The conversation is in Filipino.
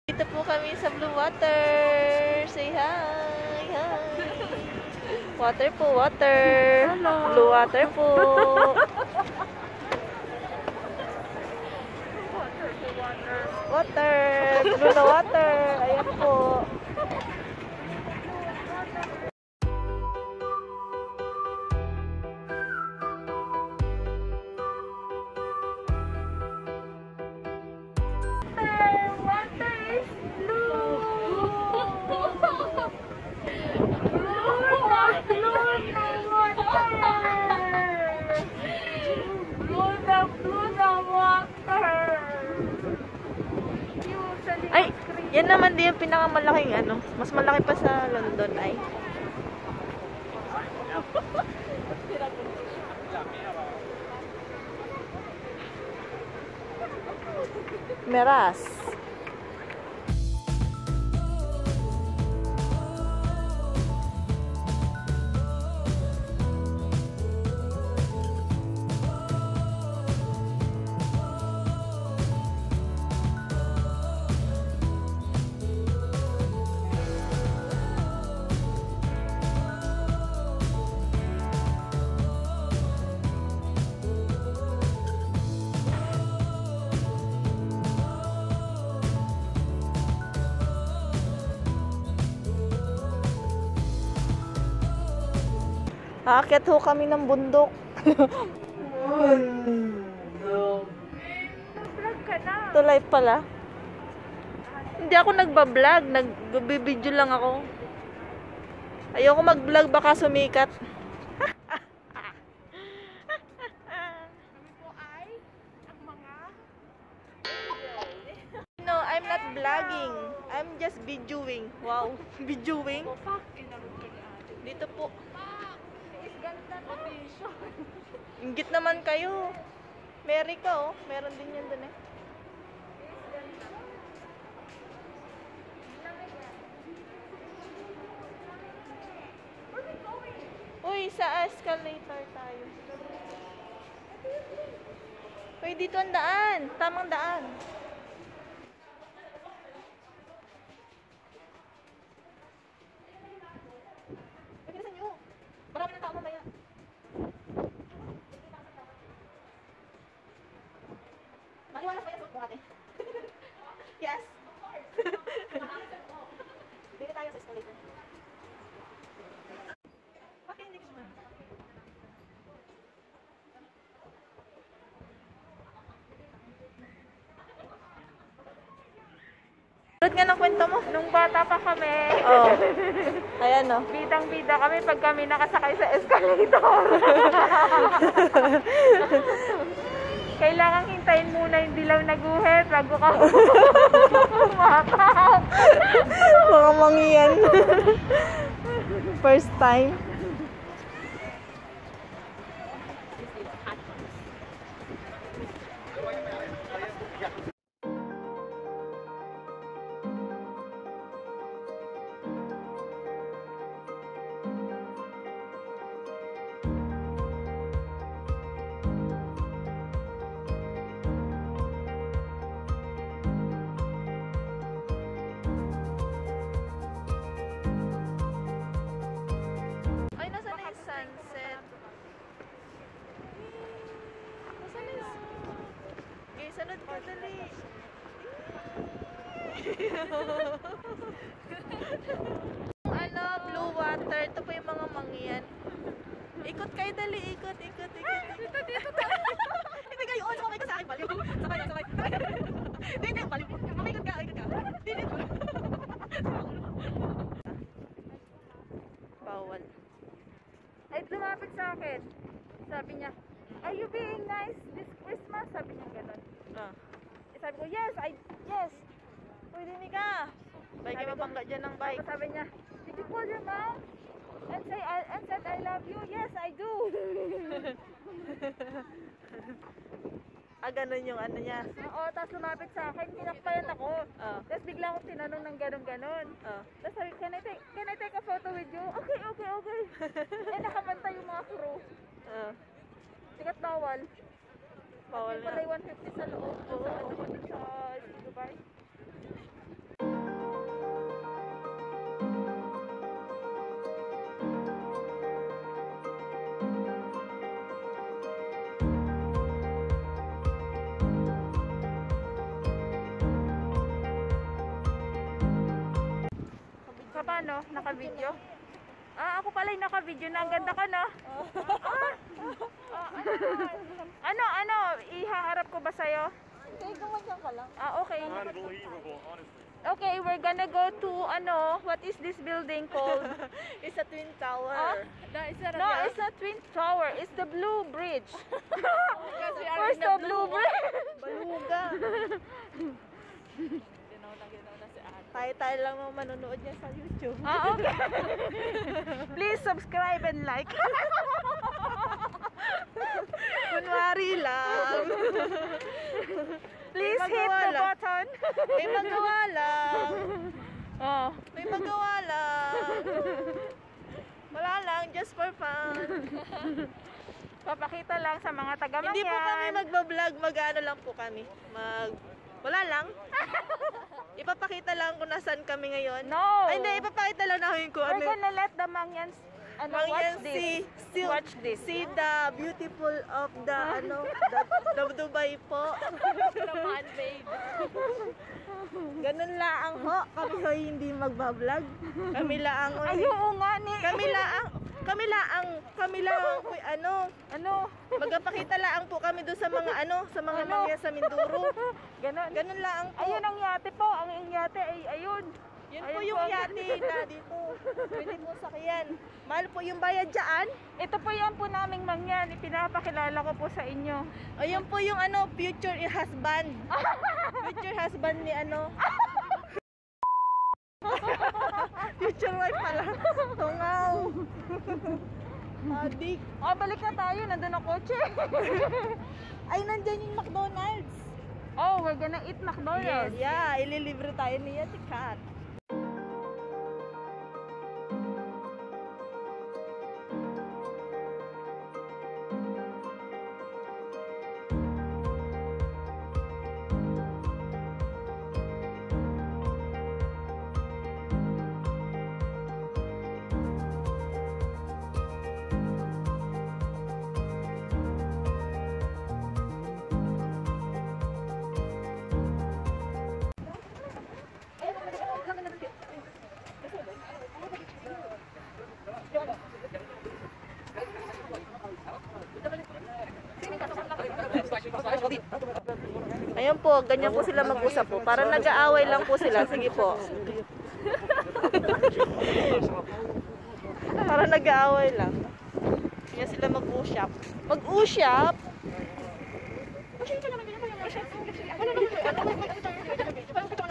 Dito po kami sa Blue Water. Say hi! Hi! Water po, water! Hello. Blue water po! Water! Blue na water! Ayan po! Ay, yan naman din yung pinakamalaking ano. Mas malaki pa sa London ay. Meras. Aakyat ho kami ng bundok. Vlog ka na. Ito live pala. Hindi ako nagbablog. Nagbibideo lang ako. Ayoko mag-vlog baka sumikat. Kami po ay ang mga No, I'm not vlogging. I'm just videoing. Wow. Videoing? Dito po. ganda na vision. Inggit naman kayo. Mary ka oh. Meron din yan dun eh. Uy, sa escalator tayo. Uy, dito ang daan. Tamang daan. Pagkinasan nyo. Marami ng tao mamaya. Maliwalas ba yan? Bukate. Yes. Dito tayo sa escalator. Bakit hindi gusto mo? Tulad nga ng kwento mo. Nung bata pa kami, Oh. Ayan oh. bidang-bida kami pag kami nakasakay sa escalator. Kailangan hintayin muna yung dilaw na guhit bago ka umakap. Mga mangiyan. First time. Ay, nasa na yung sunset? Nasa na yung... Okay, sunod ka dali. Ano, blue water. Ito po yung mga mangyan. Ikot kayo dali, ikot. Dito tayo. Hindi kayo, sumabay ka sa akin, baliw. Sabay. Hindi, baliw. Mamikot ka. Hindi. Bawal. Ay, lumapit sa akin. Sabi niya, are you being nice this Christmas? Sabi niya gano'n. Ah. Sabi ko, yes. Pwede ni ka. Bike kayo mabangga dyan ng bike. Sabi niya, did you call your mom? And said I love you? Yes, I do. Ganun yung ano niya. Oo, tapos lumapit sa akin, tinakpayan ako. Ah. Tapos bigla akong tinanong ng ganon. Ah. Tapos sabi, can I take a photo with you? Okay. Eh, nakabantay yung mga crew. Ah. Sikat bawal. Bawal Patay na. 150 sa loob. Sa Dubai. ano, naka-video. Ah, ako pala yung naka-video na. Ang ganda ka, no? Ano, ihaharap ko ba sa'yo? Okay, gumanyan ka lang. Ah, okay. Unbelievable, honestly. Okay, we're gonna go to, what is this building called? It's a twin tower. Ah? No, it's not Twin Tower. It's the Blue Bridge. Where's the Blue Bridge? Baluga. Tayo lang mga manonood niya sa YouTube. Ah, okay. Please subscribe and like. Kunwari lang. Please May hit magawa the lang. button. May magawa lang. Oh. May magawa lang. Wala lang, just for fun. Papakita lang sa mga taga-Mangyan. Hindi po kami magbablog, mag-ano lang po kami. Wala lang. Ipapakita lang kung nasan kami ngayon. No. Ay, hindi, ipapakita lang namin kung We're ano. gonna let the Mangyans watch this. Watch this. See the beautiful of the, the Dubai po. Naman, babe. Ganun lang ho. Kami ho hindi magbablog. Kami lang ho. Ay, oo nga ni. Kami lang po, magpapakita lang po kami doon sa mga sa mga mangyan sa Mindoro. Ganon. Ganun lang po. Ayun ang yate po. Ang yate ay ayun. Yun Ayun po yung yate na dito. Pwede po sakyan. Mahal po yung bayad dyan. Ito po yan po naming Mangyan. Ipinapakilala ko po sa inyo. Ayun po yung future husband. Future husband ni future wife pala. Tungaw. Adik. Oh, balik na tayo. Nandun ang kotse. Ay, nandyan yung McDonald's. Oh, we're gonna eat McDonald's. Yeah, ililibre tayo niya si Kat. Ayun po, ganyan po sila mag-usap po. Parang nag-aaway lang po sila. Sige po. Parang nag-aaway lang. Ganyan sila mag-usap. Mag-usap? Ano